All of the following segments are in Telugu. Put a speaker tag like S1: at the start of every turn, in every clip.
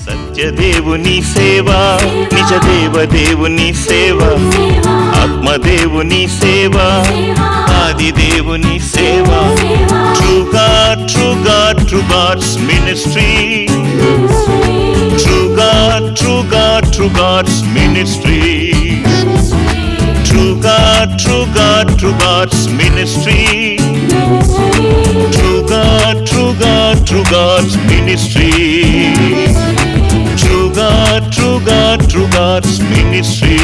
S1: సత్యదేవుని సేవ, నిజ దేవదేవుని సేవ, ఆత్మదేవుని సేవ, ఆదిదేవుని సేవ. True God, true God, true God's ministry. True God, true God, true God's ministry. True God, true God, true God's ministry. True God, true God, true God's ministry. True God, true God, true God's ministry.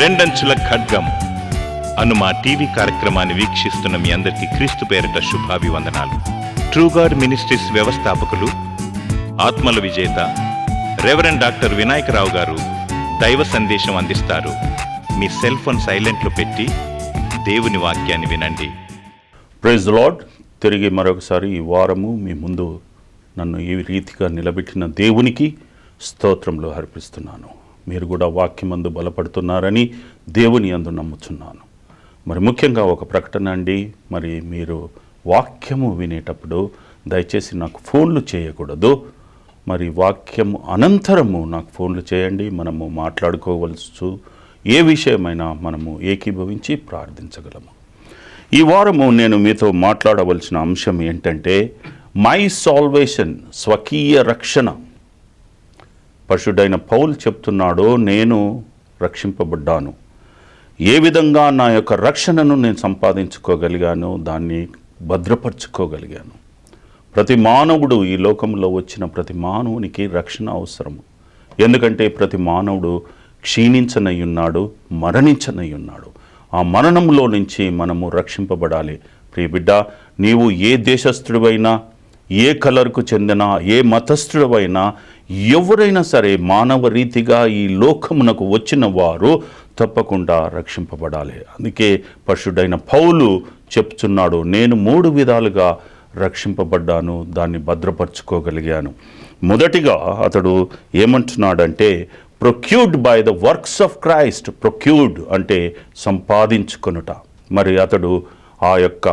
S1: రెండంచుల ఖడ్గం అను మా టీవీ కార్యక్రమాన్ని వీక్షిస్తున్న మీ అందరికీ క్రీస్తు పేరిట శుభాభివందనాలు. ట్రూ గాడ్ మినిస్ట్రీస్ వ్యవస్థాపకులు, ఆత్మల విజేత రెవరెండ్ డాక్టర్ వినాయకరావు గారు దైవ సందేశం అందిస్తారు. మీ సెల్ ఫోన్ సైలెంట్లో పెట్టి దేవుని వాక్యాన్ని వినండి.
S2: Praise the lord. తిరిగి మరొకసారి ఈ వారము మీ ముందు నన్ను ఈ రీతిగా నిలబెట్టిన దేవునికి స్తోత్రములు అర్పిస్తున్నాను. మీరు కూడా వాక్యమందు బలపడుతున్నారని దేవుని యందు నమ్ముచున్నాను. మరి ముఖ్యంగా ఒక ప్రకటన అండి. మరి మీరు వాక్యము వినేటప్పుడు దయచేసి నాకు ఫోన్లు చేయకూడదు. మరి వాక్యము అనంతరము నాకు ఫోన్లు చేయండి. మనము మాట్లాడుకోవలసి ఏ విషయమైనా మనము ఏకీభవించి ప్రార్థించగలము. ఈ వారము నేను మీతో మాట్లాడవలసిన అంశం ఏంటంటే మై సాల్వేషన్, స్వకీయ రక్షణ. పరిశుద్ధైన పౌలు చెప్తున్నాడు, నేను రక్షింపబడ్డాను. ఏ విధంగా నా యొక్క రక్షణను నేను సంపాదించుకోగలిగాను, దాన్ని భద్రపరచుకోగలిగాను. ప్రతి మానవుడు, ఈ లోకంలో వచ్చిన ప్రతి మానవునికి రక్షణ అవసరము. ఎందుకంటే ప్రతి మానవుడు క్షీణించనై ఉన్నాడు, మరణించనై ఉన్నాడు. ఆ మరణంలో నుంచి మనము రక్షింపబడాలి. ప్రియ బిడ్డ, నీవు ఏ దేశస్థుడివైనా, ఏ కలర్కు చెందిన, ఏ మతస్థుడవైనా, ఎవరైనా సరే మానవ రీతిగా ఈ లోకమునకు వచ్చిన వారు తప్పకుండా రక్షింపబడాలి. అందుకే పరిశుద్ధైన పౌలు చెప్తున్నాడు, నేను 3 విధాలుగా రక్షింపబడ్డాను, దాన్ని భద్రపరచుకోగలిగాను. మొదటిగా అతడు ఏమంటున్నాడంటే procured by the works of Christ. Procured అంటే సంపాదించుకొనుట. మరి అతడు ఆ యొక్క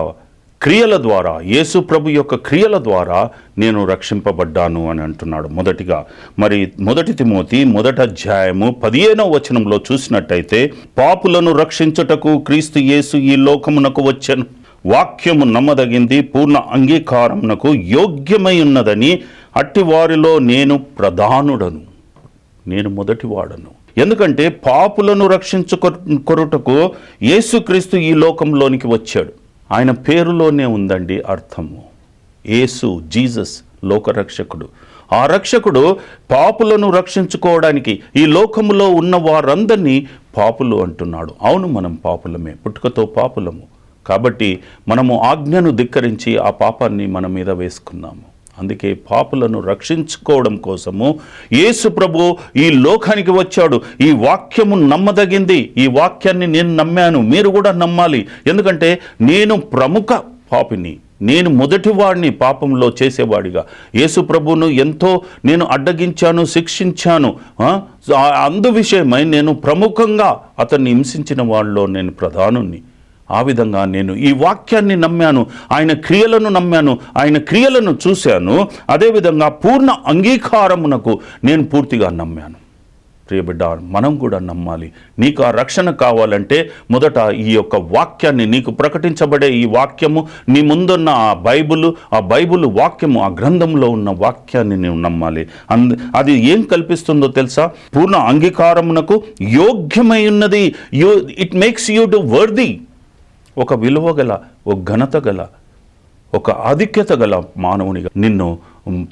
S2: క్రియల ద్వారా, యేసు ప్రభు యొక్క క్రియల ద్వారా నేను రక్షింపబడ్డాను అని అంటున్నాడు. మొదటిగా మరి 1 తిమోతి 1వ అధ్యాయము 15వ వచనంలో చూసినట్టయితే, పాపులను రక్షించుటకు క్రీస్తు యేసు ఈ లోకమునకు వచ్చెను. వాక్యము నమ్మదగింది, పూర్ణ అంగీకారమునకు యోగ్యమై ఉన్నదని, అట్టి వారిలో నేను ప్రధానుడను, నేను మొదటివాడను. ఎందుకంటే పాపులను రక్షించుకొనుటకు యేసుక్రీస్తు ఈ లోకంలోనికి వచ్చాడు. ఆయన పేరులోనే ఉందండి అర్థము. యేసు, జీసస్ లోకరక్షకుడు. ఆ రక్షకుడు పాపులను రక్షించుకోవడానికి ఈ లోకములో ఉన్న వారందరినీ పాపులు అంటున్నాడు. అవును, మనం పాపులమే, పుట్టుకతో పాపులము. కాబట్టి మనము ఆజ్ఞను ధిక్కరించి ఆ పాపాన్ని మన మీద వేసుకున్నాము. అందుకే పాపులను రక్షించుకోవడం కోసము యేసు ప్రభు ఈ లోకానికి వచ్చాడు. ఈ వాక్యము నమ్మదగింది. ఈ వాక్యాన్ని నేను నమ్మాను, మీరు కూడా నమ్మాలి. ఎందుకంటే నేను ప్రముఖ పాపిని, నేను మొదటివాడిని పాపంలో చేసేవాడిగా. యేసు ప్రభువును ఎంతో నేను అడ్డగించాను, శిక్షించాను. అందు విషయమై నేను ప్రముఖంగా అతన్ని హింసించిన వాళ్ళలో నేను ప్రధానుణ్ణి. ఆ విధంగా నేను ఈ వాక్యాన్ని నమ్మాను, ఆయన క్రియలను నమ్మాను, ఆయన క్రియలను చూశాను. అదేవిధంగా పూర్ణ అంగీకారమునకు నేను పూర్తిగా నమ్మాను. ప్రియ బిడ్డ, మనం కూడా నమ్మాలి. నీకు ఆ రక్షణ కావాలంటే మొదట ఈ యొక్క వాక్యాన్ని, నీకు ప్రకటించబడే ఈ వాక్యము, నీ ముందున్న ఆ బైబుల్ వాక్యము, ఆ గ్రంథంలో ఉన్న వాక్యాన్ని నీవు నమ్మాలి. అది ఏం కల్పిస్తుందో తెలుసా? పూర్ణ అంగీకారమునకు యోగ్యమై ఉన్నది. It makes you to worthy. ఒక విలువ గల, ఒక ఘనత గల, ఒక ఆధిక్యత గల మానవునిగా నిన్ను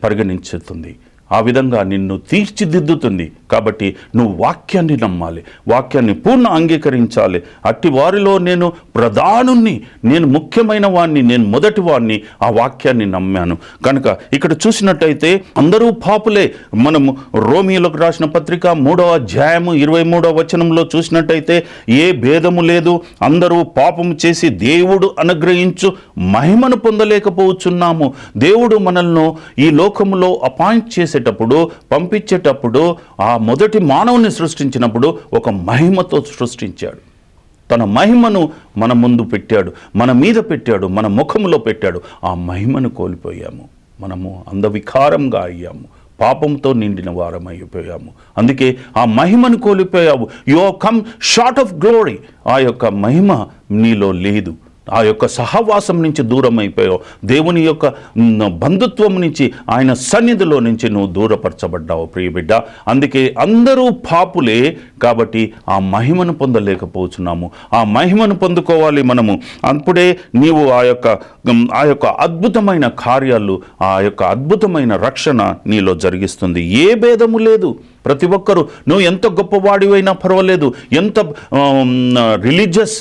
S2: పరిగణించుతుంది. ఆ విధంగా నిన్ను తీర్చిదిద్దుతుంది. కాబట్టి నువ్వు వాక్యాన్ని నమ్మాలి, వాక్యాన్ని పూర్ణ అంగీకరించాలి. అట్టి వారిలో నేను ప్రధానుణ్ణి, నేను ముఖ్యమైన వాణ్ణి, నేను మొదటి వాణ్ణి, ఆ వాక్యాన్ని నమ్మాను. కనుక ఇక్కడ చూసినట్టయితే అందరూ పాపులే. మనము రోమీయులకు రాసిన పత్రిక 3వ అధ్యాయము 23వ వచనంలో చూసినట్టయితే ఏ భేదము లేదు, అందరూ పాపము చేసి దేవుడు అనుగ్రహించు మహిమను పొందలేకపోతున్నాము. దేవుడు మనల్ని ఈ లోకములో అపాయింట్ చేసేటప్పుడు, పంపించేటప్పుడు, ఆ మొదటి మానవుని సృష్టించినప్పుడు ఒక మహిమతో సృష్టించాడు. తన మహిమను మన ముందు పెట్టాడు, మన మీద పెట్టాడు, మన ముఖములో పెట్టాడు. ఆ మహిమను కోల్పోయాము. మనము అందవికారంగా అయ్యాము, పాపంతో నిండిన వారం అయిపోయాము. అందుకే ఆ మహిమను కోల్పోయావు. You have come short of glory. ఆ యొక్క మహిమ నీలో లేదు. ఆ యొక్క సహవాసం నుంచి దూరం అయిపోయావు. దేవుని యొక్క బంధుత్వం నుంచి, ఆయన సన్నిధిలో నుంచి నువ్వు దూరపరచబడ్డావు ప్రియబిడ్డ. అందుకే అందరూ పాపులే, కాబట్టి ఆ మహిమను పొందలేకపోతున్నాము. ఆ మహిమను పొందుకోవాలి మనము. అప్పుడే నీవు ఆ యొక్క అద్భుతమైన కార్యాలు, ఆ యొక్క అద్భుతమైన రక్షణ నీలో జరిగిస్తుంది. ఏ భేదము లేదు. ప్రతి ఒక్కరూ, నువ్వు ఎంత గొప్పవాడివైనా పర్వాలేదు, ఎంత రిలీజియస్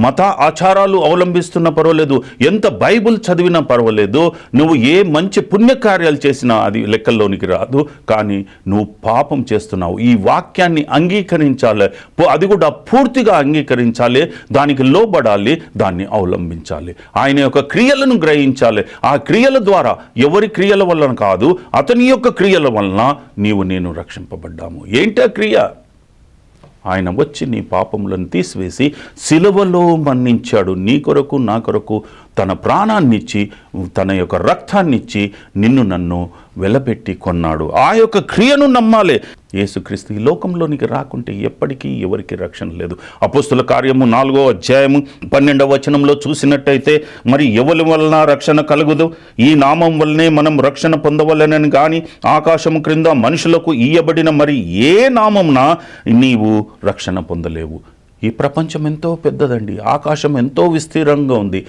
S2: మత ఆచారాలు అవలంబిస్తున్నా పర్వాలేదు, ఎంత బైబుల్ చదివినా పర్వాలేదు, నువ్వు ఏ మంచి పుణ్యకార్యాలు చేసినా అది లెక్కల్లోనికి రాదు. కానీ నువ్వు పాపం చేస్తున్నావు. ఈ వాక్యాన్ని అంగీకరించాలి, అది కూడా పూర్తిగా అంగీకరించాలి, దానికి లోబడాలి, దాన్ని అవలంబించాలి, ఆయన యొక్క క్రియలను గ్రహించాలి. ఆ క్రియల ద్వారా, ఎవరి క్రియల వలన కాదు, అతని యొక్క క్రియల వలన నేను రక్షింపబడ్డాము. ఏంటి ఆ క్రియ? ఆయన వచ్చి నీ పాపములను తీసివేసి సిలువలో మన్నించాడు. నీ కొరకు, నా కొరకు తన ప్రాణాన్నిచ్చి, తన యొక్క రక్తాన్నిచ్చి నిన్ను నన్ను వెలపెట్టి కొన్నాడు. ఆ యొక్క క్రియను నమ్మాలి. యేసుక్రీస్తు ఈ లోకంలోనికి రాకుంటే ఎప్పటికీ ఎవరికి రక్షణ లేదు. అపోస్తుల కార్యము 4వ అధ్యాయము 12వ వచనంలో చూసినట్టయితే, మరి ఎవరి వలన రక్షణ కలుగుదు? ఈ నామం వల్లనే మనం రక్షణ పొందవలనని కానీ ఆకాశము క్రింద మనుషులకు ఇయ్యబడిన మరి ఏ నామమున నీవు రక్షణ పొందలేవు. ఈ ప్రపంచం ఎంతో పెద్దదండి. ఆకాశం ఎంతో విస్తీర్ణంగా ఉంది.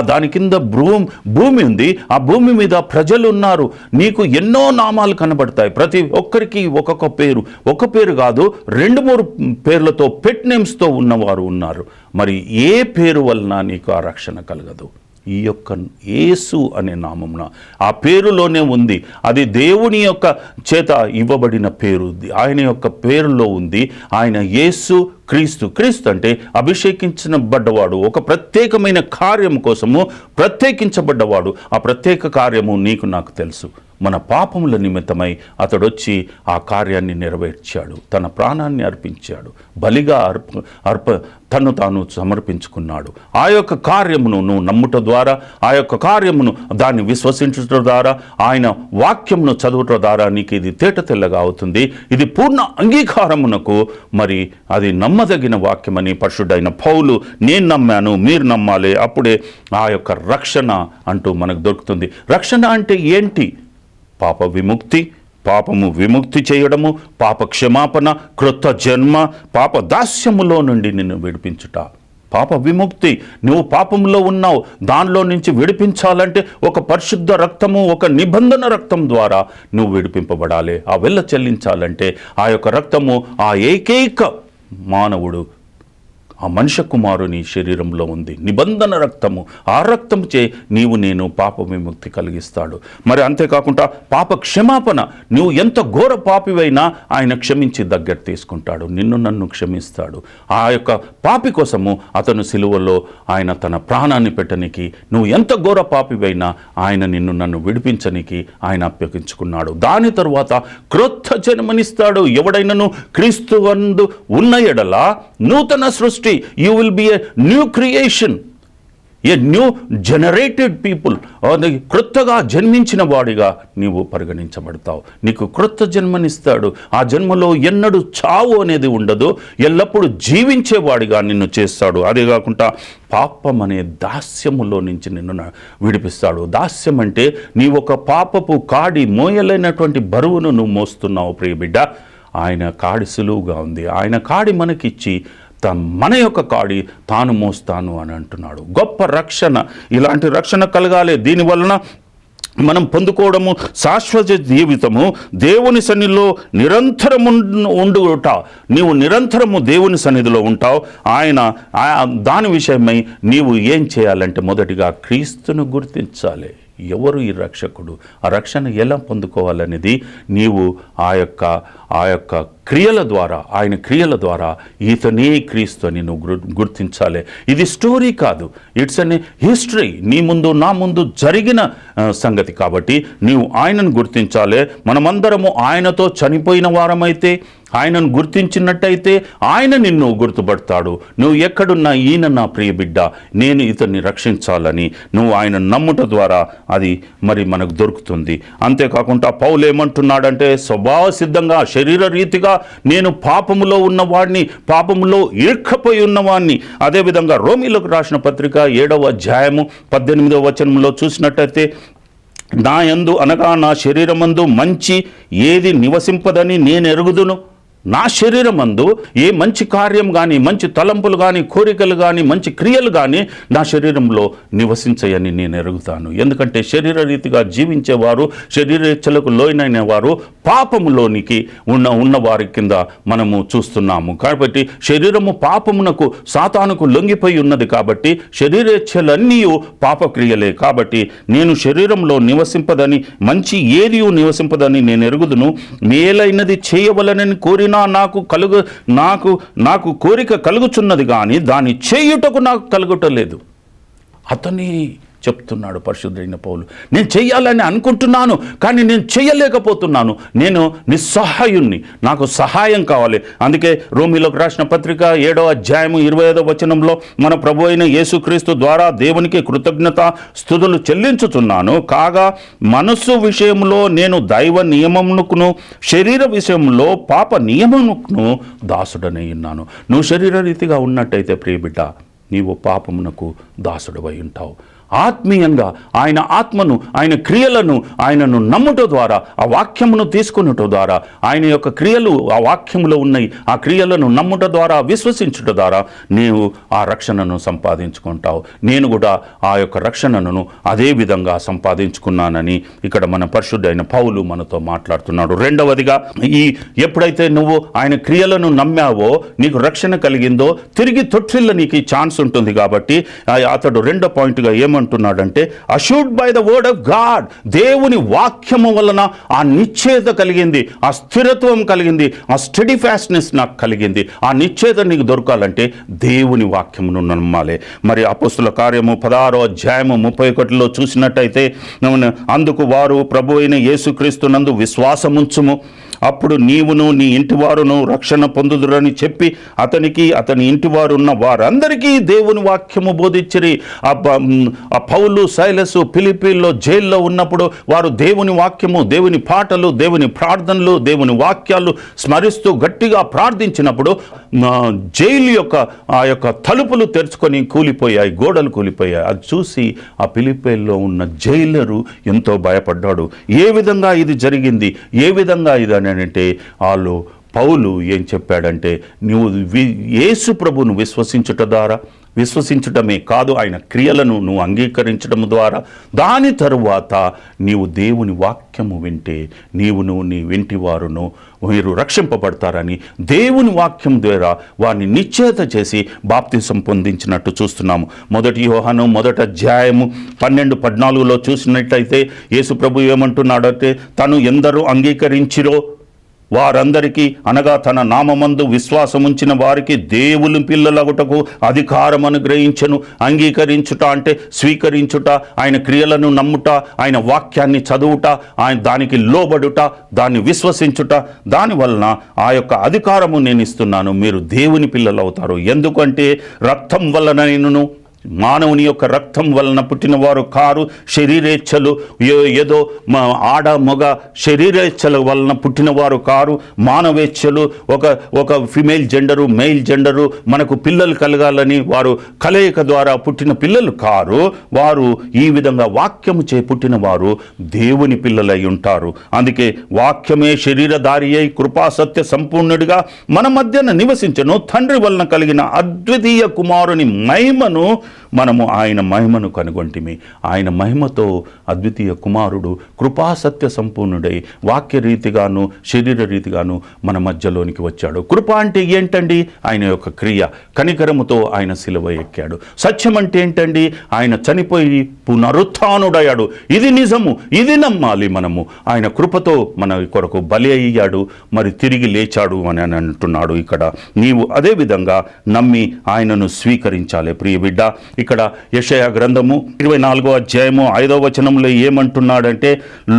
S2: దాని కింద భూమి ఉంది. ఆ భూమి మీద ప్రజలు ఉన్నారు. నీకు ఎన్నో నామాలు కనబడతాయి. ప్రతి ఒక్కరికి ఒక్కొక్క పేరు, ఒక పేరు కాదు 2-3 పేర్లతో, పెట్ నేమ్స్తో ఉన్నవారు ఉన్నారు. మరి ఏ పేరు వలన నీకు ఆ రక్షణ కలగదు? ఈ యొక్క యేసు అనే నామమున, ఆ పేరులోనే ఉంది. అది దేవుని యొక్క చేత ఇవ్వబడిన పేరు, ఆయన యొక్క పేరులో ఉంది. ఆయన యేసు క్రీస్తు. క్రీస్తు అంటే అభిషేకించబడ్డవాడు, ఒక ప్రత్యేకమైన కార్యం కోసము ప్రత్యేకించబడ్డవాడు. ఆ ప్రత్యేక కార్యము నీకు నాకు తెలుసు. మన పాపముల నిమిత్తమై అతడొచ్చి ఆ కార్యాన్ని నెరవేర్చాడు. తన ప్రాణాన్ని అర్పించాడు, బలిగా తను తాను సమర్పించుకున్నాడు. ఆ యొక్క కార్యమును నువ్వు నమ్ముట ద్వారా, ఆ యొక్క కార్యమును దాన్ని విశ్వసించడం ద్వారా, ఆయన వాక్యమును చదువుట ద్వారా నీకు ఇది తేట తెల్లగా అవుతుంది. ఇది పూర్ణ అంగీకారమునకు మరి అది నమ్మదగిన వాక్యమని పరిశుద్ధైన పౌలు, నేను నమ్మాను, మీరు నమ్మాలి, అప్పుడే ఆ యొక్క రక్షణ అంటూ మనకు దొరుకుతుంది. రక్షణ అంటే ఏంటి? పాప విముక్తి, పాపము విముక్తి చేయడము, పాప క్షమాపణ, క్రొత్త జన్మ, పాప దాస్యములో నుండి నిన్ను విడిపించుట. పాప విముక్తి. నువ్వు పాపంలో ఉన్నావు, దానిలో నుంచి విడిపించాలంటే ఒక పరిశుద్ధ రక్తము, ఒక నిబంధన రక్తం ద్వారా నువ్వు విడిపింపబడాలి. ఆ వెల్ల చెల్లించాలంటే ఆ యొక్క రక్తము, ఆ ఏకైక మానవుడు, ఆ మనుష్య కుమారుని శరీరంలో ఉంది, నిబంధన రక్తము. ఆ రక్తము చే నేను పాప విముక్తి కలిగిస్తాడు. మరి అంతేకాకుండా పాప క్షమాపణ. నువ్వు ఎంత ఘోర పాపివైనా ఆయన క్షమించి దగ్గర తీసుకుంటాడు, నిన్ను నన్ను క్షమిస్తాడు. ఆ యొక్క పాపి కోసము అతను సిలువలో ఆయన తన ప్రాణాన్ని పెట్టనికి, నువ్వు ఎంత ఘోర పాపివైనా ఆయన నిన్ను నన్ను విడిపించనికి ఆయన అప్పగించుకున్నాడు. దాని తరువాత క్రొత్త జన్మనిస్తాడు. ఎవడైనను క్రీస్తువందు ఉన్న ఎడల నూతన సృష్టి. You will be a new creation, a new generated people. క్రొత్తగా జన్మించిన వాడిగా నీవు పరిగణించబడతావు. నీకు క్రొత్త జన్మనిస్తాడు. ఆ జన్మలో ఎన్నడూ చావు అనేది ఉండదు, ఎల్లప్పుడూ జీవించేవాడిగా నిన్ను చేస్తాడు. అదే కాకుండా పాపం అనే దాస్యములో నుంచి నిన్ను విడిపిస్తాడు. దాస్యం అంటే నీవు ఒక పాపపు కాడి, మోయలేనటువంటి బరువును నువ్వు మోస్తున్నావు ప్రియబిడ్డ. ఆయన కాడి సులువుగా ఉంది. ఆయన కాడి మనకిచ్చి మన యొక్క కాడి తాను మోస్తాను అని అంటున్నాడు. గొప్ప రక్షణ. ఇలాంటి రక్షణ కలగాలి. దీనివలన మనం పొందుకోవడము శాశ్వత జీవితము దేవుని సన్నిధిలో నిరంతరము ఉండుట. నీవు నిరంతరము దేవుని సన్నిధిలో ఉంటావు. దాని విషయమై నీవు ఏం చేయాలంటే మొదటిగా క్రీస్తును గుర్తించాలి. ఎవరు ఈ రక్షకుడు, ఆ రక్షణ ఎలా పొందుకోవాలనేది నీవు ఆ యొక్క క్రియల ద్వారా, ఆయన క్రియల ద్వారా ఇతనే క్రీస్తు అని నువ్వు గుర్తించాలి. ఇది స్టోరీ కాదు, ఇట్స్ అన్ హిస్టరీ. నీ ముందు నా ముందు జరిగిన సంగతి కాబట్టి నీవు ఆయనను గుర్తించాలి. మనమందరము ఆయనతో చనిపోయిన వారమైతే, ఆయనను గుర్తించినట్టయితే ఆయన నిన్ను గుర్తుపడతాడు. నువ్వు ఎక్కడున్నా ఈయన నా ప్రియ బిడ్డ, నేను ఇతన్ని రక్షించాలని నువ్వు ఆయన నమ్ముట ద్వారా అది మరి మనకు దొరుకుతుంది. అంతేకాకుండా పౌలు ఏమంటున్నాడంటే, స్వభావ సిద్ధంగా శరీర రీతిగా నేను పాపములో ఉన్నవాడిని, పాపములో ఇరుక్కపోయి ఉన్నవాడిని. అదేవిధంగా రోమీలకు రాసిన పత్రిక 7వ అధ్యాయము 18వ వచనంలో చూసినట్టయితే, నా యందు అనగా నా శరీరమందు మంచి ఏది నివసింపదని నేను ఎరుగుదును. నా శరీరమందు ఏ మంచి కార్యం కానీ, మంచి తలంపులు కానీ, కోరికలు కానీ, మంచి క్రియలు కానీ నా శరీరంలో నివసించయని నేను ఎరుగుతాను. ఎందుకంటే శరీర రీతిగా జీవించేవారు, శరీరేచ్ఛలకు లోనైన వారు పాపములోనికి ఉన్న వారి కింద మనము చూస్తున్నాము. కాబట్టి శరీరము పాపమునకు, సాతానుకు లొంగిపోయి ఉన్నది. కాబట్టి శరీరేచ్ఛలన్నీ పాపక్రియలే. కాబట్టి నేను శరీరంలో నివసింపదని, మంచి ఏది నివసింపదని నేను ఎరుగుదును. మేలైనది చేయవలనని కోరిన నాకు కోరిక కలుగుచున్నది, కానీ దాన్ని చేయుటకు నాకు కలుగుటలేదు. అతని చెప్తున్నాడు పరిశుద్ధుడైన పౌలు. నేను చెయ్యాలని అనుకుంటున్నాను, కానీ నేను చెయ్యలేకపోతున్నాను. నేను నిస్సహాయుణ్ణి, నాకు సహాయం కావాలి. అందుకే రోమీలకు రాసిన పత్రిక 7వ అధ్యాయము 25వ వచనంలో మన ప్రభు అయిన యేసుక్రీస్తు ద్వారా దేవునికి కృతజ్ఞత స్తుతులు చెల్లించుచున్నాను. కాగా మనస్సు విషయంలో నేను దైవ నియమమునకును, శరీర విషయంలో పాప నియమమునకును దాసుడనై ఉన్నాను. నువ్వు శరీర రీతిగా ఉన్నట్టయితే ప్రియబిడ్డ, నీవు పాపమునకు దాసుడవై ఉంటావు. ఆత్మీయంగా ఆయన ఆత్మను, ఆయన క్రియలను, ఆయనను నమ్ముట ద్వారా, ఆ వాక్యమును తీసుకున్నట ద్వారా, ఆయన యొక్క క్రియలు ఆ వాక్యములో ఉన్నాయి, ఆ క్రియలను నమ్ముట ద్వారా, విశ్వసించుట ద్వారా నీవు ఆ రక్షణను సంపాదించుకుంటావు. నేను కూడా ఆ యొక్క రక్షణను అదే విధంగా సంపాదించుకున్నానని ఇక్కడ మన పరిశుద్ధైన పౌలు మనతో మాట్లాడుతున్నాడు. రెండవదిగా, ఎప్పుడైతే నువ్వు ఆయన క్రియలను నమ్మావో, నీకు రక్షణ కలిగిందో, తిరిగి తొట్టిల్ల నీకు ఛాన్స్ ఉంటుంది. కాబట్టి అతడు రెండో పాయింట్గా ఏమంటున్నాడంటే, assured by the word of God, దేవుని వాక్యము వలన ఆ నిశ్చయత కలిగింది, ఆ స్థిరత్వం కలిగింది, ఆ స్టడీ ఫాస్ట్నెస్ నాకు కలిగింది. ఆ నిశ్చయత నీకు దొరకాలంటే దేవుని వాక్యమును నమ్మాలి. మరి అపోస్తుల కార్యము 16వ అధ్యాయము 31లో చూసినట్టయితే, అందుకు వారు ప్రభు అయిన యేసుక్రీస్తునందు విశ్వాసముంచుము, అప్పుడు నీవును నీ ఇంటివారును రక్షణ పొందుదురని చెప్పి అతనికి, అతని ఇంటివారు ఉన్న వారందరికీ దేవుని వాక్యము బోధించిరి. ఆ పౌలు, సైలసు ఫిలిప్పీల్లో జైల్లో ఉన్నప్పుడు వారు దేవుని వాక్యము, దేవుని పాటలు, దేవుని ప్రార్థనలు, దేవుని వాక్యాలు స్మరిస్తూ గట్టిగా ప్రార్థించినప్పుడు జైలు ఆ యొక్క తలుపులు తెరుచుకొని కూలిపోయాయి, గోడలు కూలిపోయాయి. అది చూసి ఆ ఫిలిప్పీల్లో ఉన్న జైలరు ఎంతో భయపడ్డాడు. ఏ విధంగా ఇది జరిగింది, ఏ విధంగా ఇది అంటే పౌలు ఏం చెప్పాడంటే, నువ్వు యేసు ప్రభువును విశ్వసించటమే కాదు, ఆయన క్రియలను నువ్వు అంగీకరించడం ద్వారా, దాని తరువాత నీవు దేవుని వాక్యము వింటే నీవును నీ వింటివారును మీరు రక్షింపబడతారని దేవుని వాక్యం ద్వారా వారిని నిశ్చయత చేసి బాప్తిసం పొందించినట్టు చూస్తున్నాము. 1 యోహాను 1వ అధ్యాయము 12-14లో చూసినట్లయితే యేసు ప్రభు ఏమంటున్నాడంటే, తను ఎందరూ అంగీకరించిరో వారందరికీ, అనగా తన నామమందు విశ్వాసముంచిన వారికి దేవుని పిల్లలగుటకు అధికారం అనుగ్రహించను. అంగీకరించుట అంటే స్వీకరించుట, ఆయన క్రియలను నమ్ముట, ఆయన వాక్యాన్ని చదువుట, ఆయన దానికి లోబడుట, దాన్ని విశ్వసించుట, దానివలన ఆ యొక్క అధికారము నేను ఇస్తున్నాను, మీరు దేవుని పిల్లలు అవుతారు. ఎందుకంటే రక్తం వలనైనను, మానవుని యొక్క రక్తం వలన పుట్టినవారు కారు, శరీరేచ్ఛలు ఏదో ఆడ మగ శరీరేచ్ఛల వలన పుట్టినవారు కారు, మానవేచ్ఛలు, ఒక ఫిమేల్ జెండరు, మెయిల్ జెండరు, మనకు పిల్లలు కలగాలని వారు కలయిక ద్వారా పుట్టిన పిల్లలు కారు. వారు ఈ విధంగా వాక్యము చే పుట్టిన వారు దేవుని పిల్లలై ఉంటారు. అందుకే వాక్యమే శరీరధారి అయి కృపాసత్య సంపూర్ణుడిగా మన మధ్యన నివసించను, తండ్రి వలన కలిగిన అద్వితీయ కుమారుని మహిమను మనము ఆయన మహిమను కనుగొంటిమి. ఆయన మహిమతో అద్వితీయ కుమారుడు కృపాసత్య సంపూర్ణుడై వాక్యరీతిగాను శరీర రీతిగాను మన మధ్యలోనికి వచ్చాడు. కృప అంటే ఏంటండి? ఆయన యొక్క క్రియ. కనికరముతో ఆయన శిలువ ఎక్కాడు. సత్యం అంటే ఏంటండి? ఆయన చనిపోయి పునరుత్థానుడయ్యాడు. ఇది నిజము, ఇది నమ్మాలి మనము. ఆయన కృపతో మన కొరకు బలి అయ్యాడు, మరి తిరిగి లేచాడు అని అంటున్నాడు. ఇక్కడ నీవు అదే విధంగా నమ్మి ఆయనను స్వీకరించాలి ప్రియ బిడ్డ. ఇక్కడ యెషయా గ్రంథము 24వ అధ్యాయము 5వ వచనంలో ఏమంటున్నాడంటే,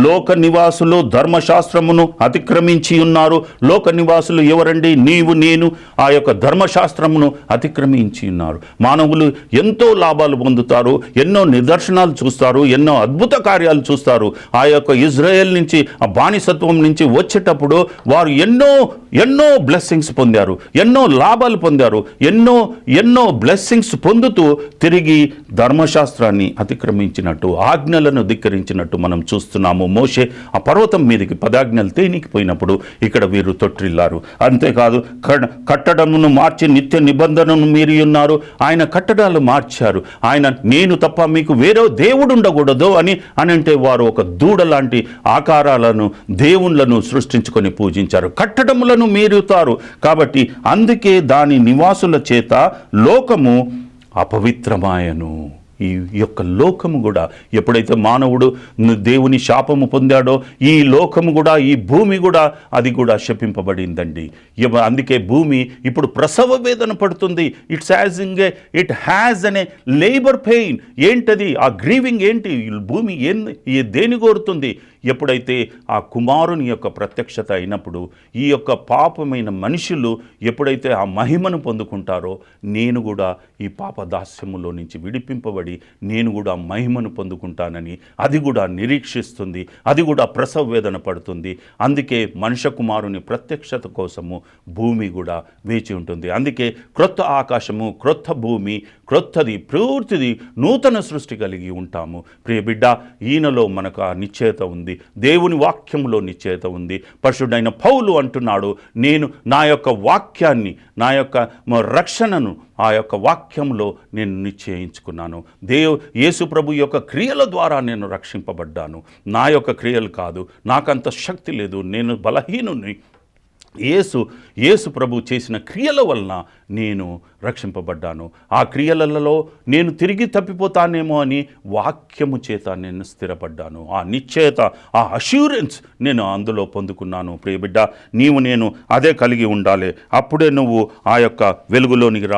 S2: లోక నివాసులు ధర్మశాస్త్రమును అతిక్రమించి ఉన్నారు. లోక నివాసులు ఎవరండి? నీవు నేను ఆ యొక్క ధర్మశాస్త్రమును అతిక్రమించి ఉన్నారు. మానవులు ఎంతో లాభాలు పొందుతారు, ఎన్నో నిదర్శనాలు చూస్తారు, ఎన్నో అద్భుత కార్యాలు చూస్తారు. ఆ యొక్క ఇజ్రాయెల్ నుంచి, ఆ బానిసత్వం నుంచి వచ్చేటప్పుడు వారు ఎన్నో బ్లెస్సింగ్స్ పొందారు, ఎన్నో లాభాలు పొందారు, ఎన్నో బ్లెస్సింగ్స్ పొందుతూ తిరిగి ధర్మశాస్త్రాన్ని అతిక్రమించినట్టు, ఆజ్ఞలను ధిక్కరించినట్టు మనం చూస్తున్నాము. మోషే ఆ పర్వతం మీదకి 10 ఆజ్ఞలు తేనికి పోయినప్పుడు ఇక్కడ వీరు తొట్టిల్లారు. అంతేకాదు, కట్టడమును మార్చి నిత్య నిబంధనను మీరి ఉన్నారు. ఆయన కట్టడాలు మార్చారు. ఆయన నేను తప్ప మీకు వేరే దేవుడు ఉండకూడదు అని అంటే వారు ఒక దూడ లాంటి ఆకారాలను దేవుళ్ళను సృష్టించుకొని పూజించారు. కట్టడములను మీరుతారు కాబట్టి అందుకే దాని నివాసుల చేత లోకము అపవిత్రమాయను. ఈ యొక్క లోకము కూడా ఎప్పుడైతే మానవుడు దేవుని శాపము పొందాడో, ఈ లోకము కూడా, ఈ భూమి కూడా, అది కూడా శపింపబడిందండి. అందుకే భూమి ఇప్పుడు ప్రసవ వేదన పడుతుంది. ఇట్ హ్యాజ్ అనే లేబర్ పెయిన్. ఏంటది? ఆ గ్రీవింగ్ ఏంటి? భూమి దేని కోరుతుంది? ఎప్పుడైతే ఆ కుమారుని యొక్క ప్రత్యక్షత అయినప్పుడు, ఈ యొక్క పాపమైన మనుషులు ఎప్పుడైతే ఆ మహిమను పొందుకుంటారో, నేను కూడా ఈ పాప దాస్యములో నుంచి విడిపింపబడి నేను కూడా మహిమను పొందుకుంటానని అది కూడా నిరీక్షిస్తుంది. అది కూడా ప్రసవ వేదన పడుతుంది. అందుకే మనుష్య కుమారుని ప్రత్యక్షత కోసము భూమి కూడా వేచి ఉంటుంది. అందుకే క్రొత్త ఆకాశము, క్రొత్త భూమి, క్రొత్తది, పూర్తిది, నూతన సృష్టి కలిగి ఉంటాము. ప్రియ బిడ్డ, ఈయనలో మనకు ఆ నిశ్చయత ఉంది. దేవుని వాక్యములో నిశ్చయత ఉంది. పరిశుద్ధైన పౌలు అంటున్నాడు, నేను నా యొక్క వాక్యాన్ని, నా యొక్క రక్షణను ఆ యొక్క వాక్యంలో నేను నిశ్చయించుకున్నాను. యేసు ప్రభు యొక్క క్రియల ద్వారా నేను రక్షింపబడ్డాను. నా యొక్క క్రియలు కాదు, నాకంత శక్తి లేదు, నేను బలహీనుని. యేసు ప్రభు చేసిన క్రియల వలన నేను రక్షింపబడ్డాను. ఆ క్రియలలో నేను తిరిగి తప్పిపోతానేమో అని వాక్యము చేత నేను స్థిరపడ్డాను. ఆ నిశ్చయత, ఆ అష్యూరెన్స్ నేను అందులో పొందుకున్నాను. ప్రియబిడ్డ, నేను అదే కలిగి ఉండాలి. అప్పుడే నువ్వు ఆ యొక్క వెలుగులోనికి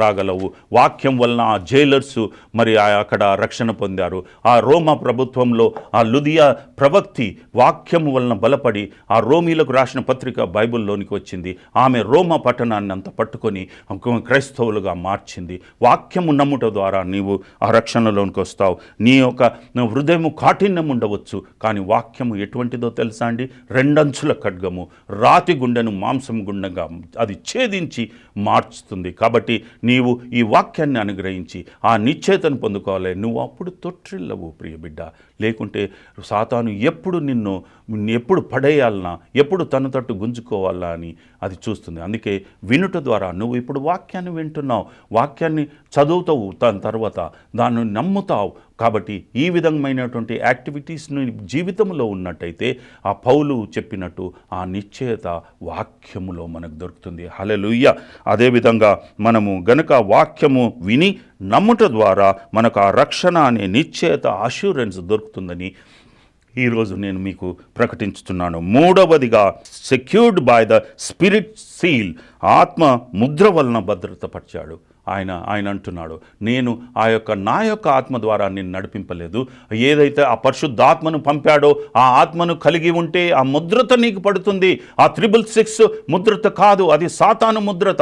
S2: రాగలవు. వాక్యం వలన ఆ జైలర్సు మరి అక్కడ రక్షణ పొందారు. ఆ రోమా ప్రభుత్వంలో ఆ లుదియా ప్రవక్తి వాక్యము వలన బలపడి ఆ రోమీలకు రాసిన పత్రిక బైబిల్లోనికి వచ్చింది. ఆమె రోమా పట్టణాన్ని అంత పట్టుకొని క్రైస్తవులుగా మార్చింది. వాక్యము నమ్ముట ద్వారా నీవు ఆ రక్షణలోనికి వస్తావు. నీ యొక్క హృదయము కాఠిన్యం ఉండవచ్చు, కానీ వాక్యము ఎటువంటిదో తెలుసా అండి? 2 అంచుల ఖడ్గము, రాతి గుండెను మాంసం గుండెగా అది ఛేదించి మార్చుతుంది. కాబట్టి నీవు ఈ వాక్యాన్ని అనుగ్రహించి ఆ నిశ్చయతను పొందుకోవాలి. నువ్వు అప్పుడు తొట్టిల్లవు ప్రియబిడ్డ. లేకుంటే సాతాను ఎప్పుడు పడేయాలన్నా, ఎప్పుడు తన తట్టు గుంజుకోవాలా అని అది చూస్తుంది. అందుకే వినుట ద్వారా నువ్వు ఇప్పుడు వాక్యాన్ని వింటున్నావు, వాక్యాన్ని చదువుతావు, దాని తర్వాత దాన్ని నమ్ముతావు. కాబట్టి ఈ విధమైనటువంటి యాక్టివిటీస్ జీవితంలో ఉన్నట్టయితే ఆ పౌలు చెప్పినట్టు ఆ నిశ్చయత వాక్యములో మనకు దొరుకుతుంది. హల్లెలూయా. అదేవిధంగా మనము గనుక వాక్యము విని నమ్ముట ద్వారా మనకు ఆ రక్షణ అనే నిశ్చయత, అష్యూరెన్స్ దొరుకుతుందని ఈరోజు నేను మీకు ప్రకటించుతున్నాను. 3వదిగా, secured by the spirit seal, ఆత్మ ముద్ర వలన భద్రతపరిచాడు. ఆయన అంటున్నాడు, నా యొక్క ఆత్మ ద్వారా నేను నడిపింపలేదు. ఏదైతే ఆ పరిశుద్ధాత్మను పంపాడో ఆ ఆత్మను కలిగి ఉంటే ఆ ముద్రత నీకు పడుతుంది. ఆ 666 ముద్రత కాదు, అది సాతాను ముద్రత.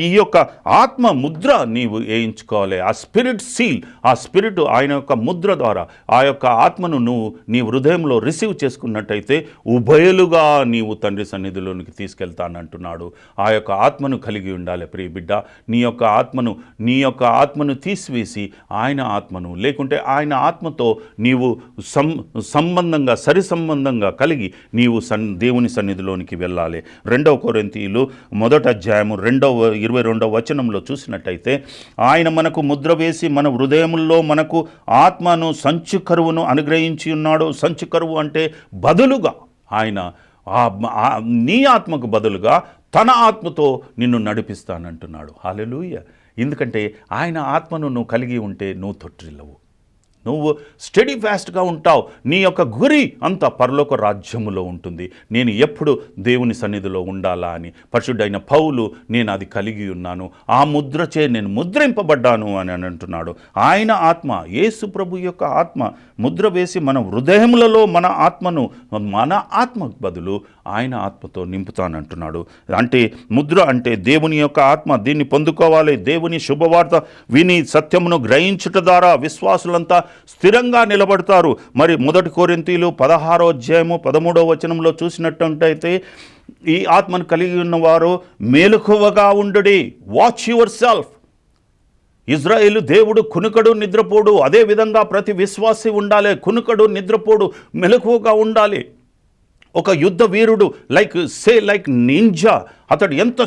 S2: ఈ యొక్క ఆత్మ ముద్ర నీవు వేయించుకోవాలి. ఆ స్పిరిట్ సీల్, ఆ స్పిరిట్ ఆయన యొక్క ముద్ర ద్వారా ఆ యొక్క ఆత్మను నువ్వు నీ హృదయంలో రిసీవ్ చేసుకున్నట్టయితే ఉభయలుగా నీవు తండ్రి సన్నిధిలోనికి తీసుకెళ్తానంటున్నాడు. ఆ యొక్క యొక్క ఆత్మను కలిగి ఉండాలి ప్రియ బిడ్డ. నీ యొక్క ఆత్మను తీసివేసి ఆయన ఆత్మను, లేకుంటే ఆయన ఆత్మతో నీవు సంబంధంగా సరి సంబంధంగా కలిగి నీవు దేవుని సన్నిధిలోనికి వెళ్ళాలి. 2 కొరింథీయులు 1వ అధ్యాయము 22వ వచనంలో చూసినట్టయితే, ఆయన మనకు ముద్ర వేసి మన హృదయముల్లో మనకు ఆత్మను సంచు కరువును అనుగ్రహించి ఉన్నాడు. సంచు కరువు అంటే బదులుగా ఆయన నీ ఆత్మకు బదులుగా తన ఆత్మతో నిన్ను నడిపిస్తానంటున్నాడు. హల్లెలూయా. ఎందుకంటే ఆయన ఆత్మను నువ్వు కలిగి ఉంటే నువ్వు తొట్టిల్లవు, నువ్వు స్టడీ ఫాస్ట్గా ఉంటావు. నీ యొక్క గురి అంతా పరలోక రాజ్యములో ఉంటుంది. నేను ఎప్పుడు దేవుని సన్నిధిలో ఉండాలా అని పరిశుద్ధైన పౌలు నేను అది కలిగి ఉన్నాను, ఆ ముద్రచే నేను ముద్రింపబడ్డాను అని అంటున్నాడు. ఆయన ఆత్మ, యేసు ప్రభు యొక్క ఆత్మ ముద్ర వేసి మన హృదయములలో మన ఆత్మకు బదులు ఆయన ఆత్మతో నింపుతానంటున్నాడు. అంటే ముద్ర అంటే దేవుని యొక్క ఆత్మ. దీన్ని పొందుకోవాలి. దేవుని శుభవార్త విని సత్యమును గ్రహించుట ద్వారా విశ్వాసులంతా స్థిరంగా నిలబడతారు. మరి 1 కొరింథీయులు 16వ అధ్యాయము 13వ వచనంలో చూసినట్టయితే, ఈ ఆత్మను కలిగి ఉన్నవారు మెలకువగా ఉండుడి, వాచ్ యువర్ సెల్ఫ్. ఇజ్రాయేలు దేవుడు కునుకడు నిద్రపోడు. అదేవిధంగా ప్రతి విశ్వాసి ఉండాలి, కునుకడు నిద్రపోడు, మెలకువగా ఉండాలి. ఒక యుద్ధ వీరుడు లైక్ నింజా, అతడు ఎంత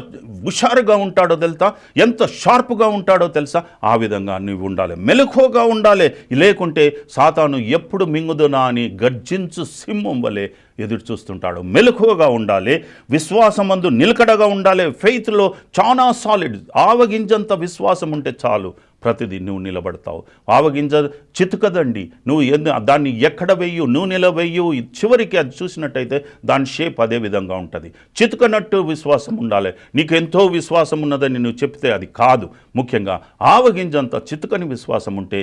S2: హుషారుగా ఉంటాడో తెలుసా, ఎంత షార్ప్గా ఉంటాడో తెలుసా, ఆ విధంగా నువ్వు ఉండాలి, మెలకువగా ఉండాలి. లేకుంటే సాతాను ఎప్పుడు మింగుదునా అని గర్జించు సింహం వలె ఎదురు చూస్తుంటాడు. మెలకువగా ఉండాలి, విశ్వాసమందు నిలకడగా ఉండాలి. ఫెయిత్లో చాలా సాలిడ్, ఆవగింజంత విశ్వాసం ఉంటే చాలు, ప్రతిదీ నువ్వు నిలబడతావు. ఆవగింజ చితుకదండి, నువ్వు దాన్ని ఎక్కడ వెయ్యు, నూనెలో వెయ్యు, చివరికి అది చూసినట్టయితే దాని షేప్ అదే విధంగా ఉంటుంది. చితుకనట్టు విశ్వాసం ఉండాలి. నీకు ఎంతో విశ్వాసం ఉన్నదని నువ్వు చెప్తే అది కాదు. ముఖ్యంగా ఆవగింజంత చితుకని విశ్వాసం ఉంటే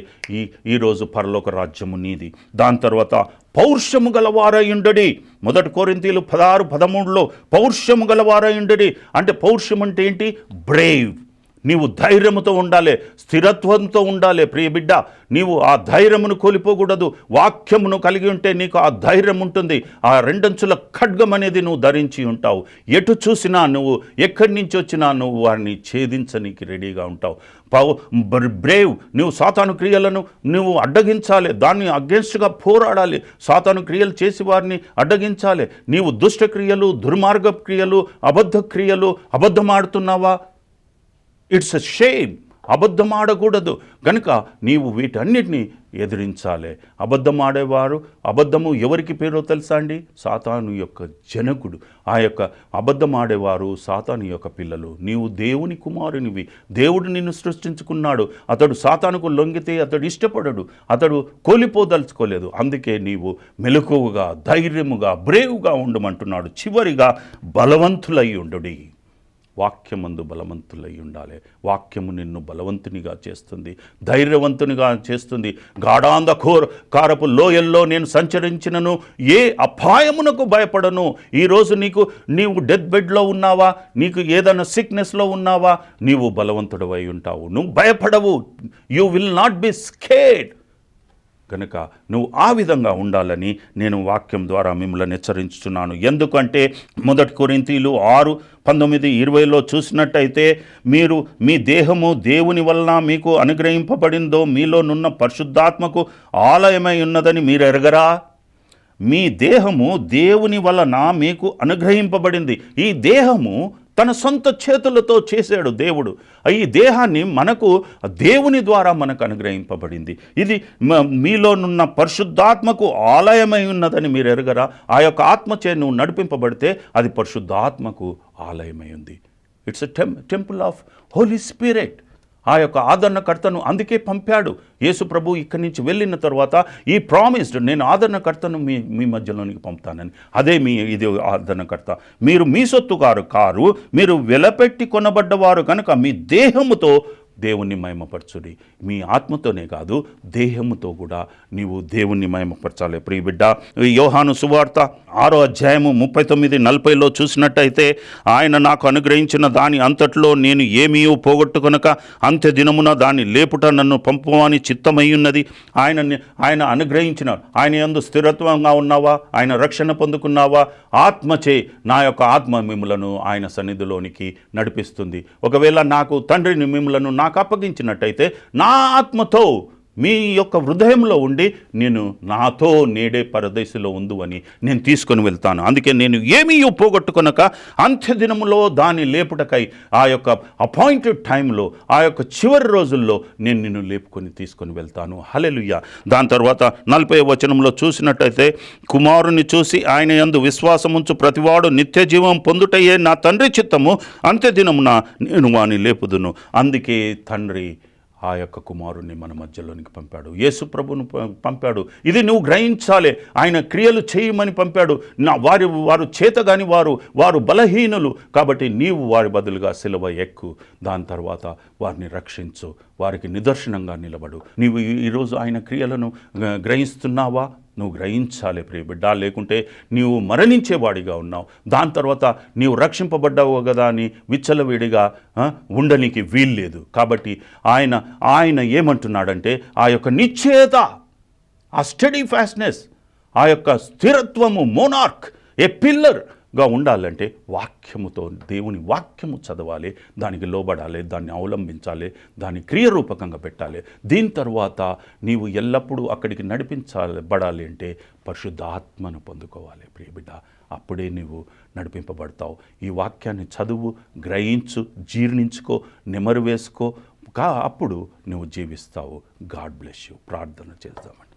S2: ఈరోజు పరలోక రాజ్యము నీది. దాని తర్వాత పౌరుషము గలవారయుండడి. 1 కొరింథీయులు 16:13లో పౌరుషము గలవారయుండడి అంటే పౌరుషం అంటే ఏంటి? బ్రేవ్. నీవు ధైర్యముతో ఉండాలి, స్థిరత్వంతో ఉండాలి. ప్రియ బిడ్డ, నీవు ఆ ధైర్యమును కోల్పోకూడదు. వాక్యమును కలిగి ఉంటే నీకు ఆ ధైర్యం ఉంటుంది. ఆ 2 అంచుల ఖడ్గం అనేది నువ్వు ధరించి ఉంటావు. ఎటు చూసినా నువ్వు, ఎక్కడి నుంచి వచ్చినా నువ్వు వారిని ఛేదించనీకి రెడీగా ఉంటావు. బ్రేవ్. నువ్వు సాతాను క్రియలను నువ్వు అడ్డగించాలి, దాన్ని అగెన్స్ట్గా పోరాడాలి. సాతాను క్రియలు చేసి వారిని అడ్డగించాలి. నీవు దుష్ట క్రియలు, దుర్మార్గ క్రియలు, అబద్ధ క్రియలు, అబద్ధమాడుతున్నావా? It's a shame. అబద్ధం ఆడకూడదు. కనుక నీవు వీటన్నిటినీ ఎదిరించాలి. అబద్ధం ఆడేవారు, అబద్ధము ఎవరికి పేరో తెలుసా అండి? సాతాను యొక్క జనకుడు. ఆ యొక్క అబద్ధం ఆడేవారు సాతాను యొక్క పిల్లలు. నీవు దేవుని కుమారునివి. దేవుడు నిన్ను సృష్టించుకున్నాడు. అతడు సాతానుకు లొంగితే అతడు ఇష్టపడడు, అతడు కోల్పోదలుచుకోలేదు. అందుకే నీవు మెలకువగా, ధైర్యముగా, బ్రేవ్గా ఉండమంటున్నాడు. చివరిగా బలవంతులై ఉండుడి. వాక్యమందు బలవంతులై ఉండాలి. వాక్యము నిన్ను బలవంతునిగా చేస్తుంది, ధైర్యవంతునిగా చేస్తుంది. గాఢాంధకారపు లోయల్లో నేను సంచరించినను ఏ అపాయమునకు భయపడను. ఈరోజు నీవు డెత్ బెడ్లో ఉన్నావా, నీకు ఏదైనా సిక్నెస్లో ఉన్నావా, నీవు బలవంతుడవై ఉంటావు. నువ్వు భయపడవు. You will not be scared. కనుక నువ్వు ఆ విధంగా ఉండాలని నేను వాక్యం ద్వారా మిమ్మల్ని హెచ్చరించుతున్నాను. ఎందుకంటే 1 కొరింథీయులు 6:19-20లో చూసినట్టయితే, మీరు మీ దేహము దేవుని వలన మీకు అనుగ్రహింపబడిందో మీలోనున్న పరిశుద్ధాత్మకు ఆలయమై ఉన్నదని మీరు ఎరగరా? మీ దేహము దేవుని వలన మీకు అనుగ్రహింపబడింది. ఈ దేహము తన సొంత చేతులతో చేశాడు దేవుడు. ఈ దేహాన్ని మనకు దేవుని ద్వారా మనకు అనుగ్రహింపబడింది. ఇది మీలోనున్న పరిశుద్ధాత్మకు ఆలయమై ఉన్నదని మీరు ఎరగరా? ఆ యొక్క ఆత్మచే నువ్వు నడిపింపబడితే అది పరిశుద్ధాత్మకు ఆలయమై ఉంది. It's a temple of holy spirit. ఆ యొక్క ఆదరణకర్తను అందుకే పంపాడు యేసు ప్రభు. ఇక్కడి నుంచి వెళ్ళిన తర్వాత ఈ ప్రామిస్డ్, నేను ఆదరణకర్తను మీ మధ్యలోనికి పంపుతానని. అదే ఇది ఆదరణకర్త. మీరు మీ సొత్తు కారు, మీరు వెలపెట్టి కొనబడ్డవారు కనుక మీ దేహముతో దేవుణ్ణి మహిమపరచుడి. మీ ఆత్మతోనే కాదు, దేహముతో కూడా నీవు దేవుణ్ణి మహిమపరచాలి. ప్రియ బిడ్డ, యోహాను సువార్త 6వ అధ్యాయము 39-40 చూసినట్టయితే, ఆయన నాకు అనుగ్రహించిన దాని అంతట్లో నేను ఏమీ పోగొట్టుకొనక అంత్య దినమున దాన్ని లేపుట నన్ను పంపమని చిత్తమయ్యున్నది. ఆయన అనుగ్రహించిన, ఆయన యందు స్థిరత్వంగా ఉన్నావా? ఆయన రక్షణ పొందుకున్నావా? ఆత్మచే నా యొక్క ఆత్మ మిమ్ములను ఆయన సన్నిధిలోనికి నడిపిస్తుంది. ఒకవేళ నాకు తండ్రిని మిమ్ములను నాకు అప్పగించినట్టయితే నా ఆత్మతో మీ యొక్క హృదయంలో ఉండి నేను నాతో నేడే పరదేశంలో ఉందువని నేను తీసుకొని వెళ్తాను. అందుకే నేను ఏమీ పోగొట్టుకొనక అంత్యదినములో దాన్ని లేపుటకై ఆ యొక్క అపాయింటెడ్ టైంలో, ఆ యొక్క చివరి రోజుల్లో నేను నిన్ను లేపుకొని తీసుకొని వెళ్తాను. హల్లెలూయా. దాని తర్వాత 40వ వచనంలో చూసినట్టయితే, కుమారుని చూసి ఆయన యందు విశ్వాసముంచు ప్రతివాడు నిత్య జీవం పొందుటయే నా తండ్రి చిత్తము, అంత్యదినమున నేను వాని లేపుదును. అందుకే తండ్రి ఆ యొక్క కుమారుణ్ణి మన మధ్యలోనికి పంపాడు, యేసు ప్రభువును పంపాడు. ఇది నువ్వు గ్రహించాలి. ఆయన క్రియలు చేయమని పంపాడు. వారు చేతగాని వారు బలహీనులు కాబట్టి నీవు వారి బదులుగా సిలువ ఎక్కు, దాని తర్వాత వారిని రక్షించు, వారికి నిదర్శనంగా నిలబడు. నీవు ఈరోజు ఆయన క్రియలను గ్రహిస్తున్నావా? నువ్వు గ్రహించాలి ప్రియ బిడ్డ, లేకుంటే నీవు మరణించేవాడిగా ఉన్నావు. దాని తర్వాత నీవు రక్షింపబడ్డావు కదా అని విచ్చలవిడిగా ఉండనికి వీల్లేదు. కాబట్టి ఆయన ఏమంటున్నాడంటే, ఆ యొక్క నిశ్చయత, ఆ స్టడీ ఫాస్ట్నెస్, ఆ యొక్క స్థిరత్వము, మోనార్క్, ఏ పిల్లర్గా ఉండాలంటే వాక్యముతో, దేవుని వాక్యము చదవాలి, దానికి లోబడాలి, దాన్ని అవలంబించాలి, దాన్ని క్రియరూపకంగా పెట్టాలి. దీని తర్వాత నీవు ఎల్లప్పుడూ అక్కడికి నడిపించబడాలి అంటే పరిశుద్ధాత్మను పొందుకోవాలి ప్రియ బిడ్డ. అప్పుడే నీవు నడిపింపబడతావు. ఈ వాక్యాన్ని చదువు, గ్రహించు, జీర్ణించుకో, నెమరు వేసుకో, అప్పుడు నువ్వు జీవిస్తావు. God bless you. ప్రార్థన చేద్దామండి.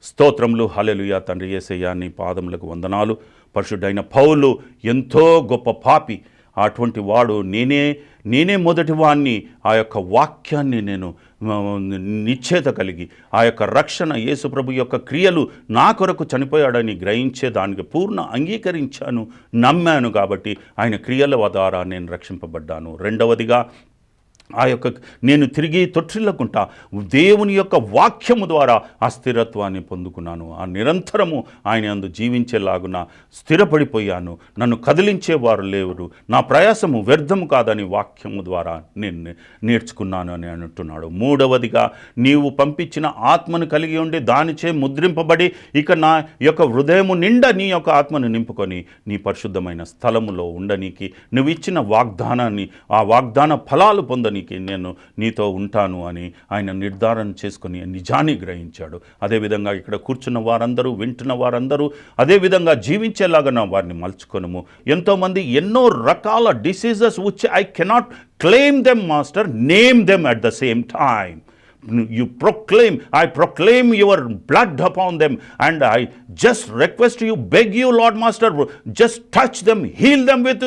S2: స్తోత్రములు. హల్లెలూయా. తండ్రి యేసయ్యా, నీ పాదములకు వందనాలు. పరిశుద్ధైన పౌలు ఎంతో గొప్ప పాపి, అటువంటి వాడు నేనే మొదటి వాణ్ణి ఆ యొక్క వాక్యాన్ని నేను నిశ్చేత కలిగి, ఆ యొక్క రక్షణ యేసుప్రభు యొక్క క్రియలు నా కొరకు చనిపోయాడని గ్రహించే దానికి పూర్ణ అంగీకరించాను, నమ్మాను. కాబట్టి ఆయన క్రియల ద్వారా నేను రక్షింపబడ్డాను. రెండవదిగా ఆ యొక్క నేను తిరిగి తొట్టిల్లకుంటా దేవుని యొక్క వాక్యము ద్వారా ఆ స్థిరత్వాన్ని పొందుకున్నాను. ఆ నిరంతరము ఆయన యందు జీవించేలాగున స్థిరపడిపోయాను. నన్ను కదిలించేవారు లేరు, నా ప్రయాసము వ్యర్థము కాదని వాక్యము ద్వారా నేను నేర్చుకున్నాను అని అంటున్నాడు. మూడవదిగా, నీవు పంపించిన ఆత్మను కలిగి ఉండి దానిచే ముద్రింపబడి ఇక నా యొక్క హృదయము నిండా నీ యొక్క ఆత్మను నింపుకొని నీ పరిశుద్ధమైన స్థలములో ఉండనీకి నువ్వు ఇచ్చిన వాగ్దానాన్ని, ఆ వాగ్దాన ఫలాలు పొందని నేను నీతో ఉంటాను అని ఆయన నిర్ధారణ చేసుకుని నిజాన్ని గ్రహించాడు. అదేవిధంగా ఇక్కడ కూర్చున్న వారందరూ, వింటున్న వారందరూ అదేవిధంగా జీవించేలాగా వారిని మలుచుకొనుము. ఎంతోమంది ఎన్నో రకాల డిసీజెస్ వచ్చి I cannot claim them master, name them at the same time. You proclaim, I proclaim your blood upon them, and I just request you, beg you, Lord Master, just touch them, heal them with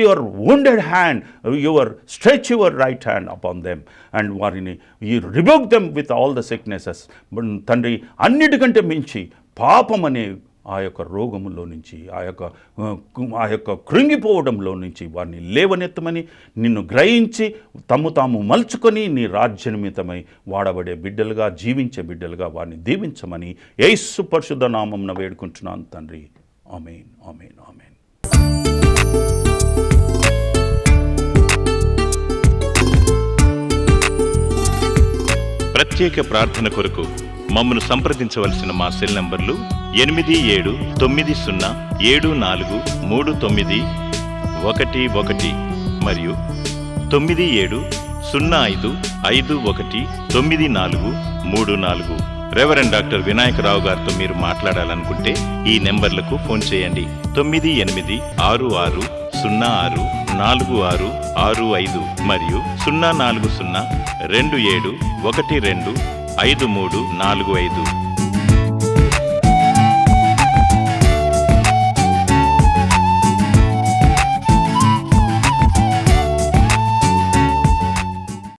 S2: your wounded hand, stretch your right hand upon them, and వారిని you rebuke them with all the sicknesses. తండ్రి, అన్నిటికంటే మించి పాపం అనే ఆ యొక్క రోగములో నుంచి, ఆ యొక్క కృంగిపోవడంలో నుంచి వారిని లేవనెత్తమని నిన్ను గ్రహించి తాము మలుచుకొని నీ రాజ్య నిమిత్తమై వాడబడే బిడ్డలుగా, జీవించే బిడ్డలుగా వారిని దీవించమని యేసు పరిశుద్ధ నామమున వేడుకుంటున్నాను తండ్రి. ఆమేన్, ఆమేన్, ఆమేన్.
S1: ప్రత్యేక ప్రార్థన కొరకు మమ్మను సంప్రదించవలసిన మా సెల్ నంబర్లు 8770743911 మరియు 9705519434. రెవరెండ్ డాక్టర్ వినాయకరావు గారితో మీరు మాట్లాడాలనుకుంటే ఈ నెంబర్లకు ఫోన్ చేయండి. 9866064665 మరియు 04027125345.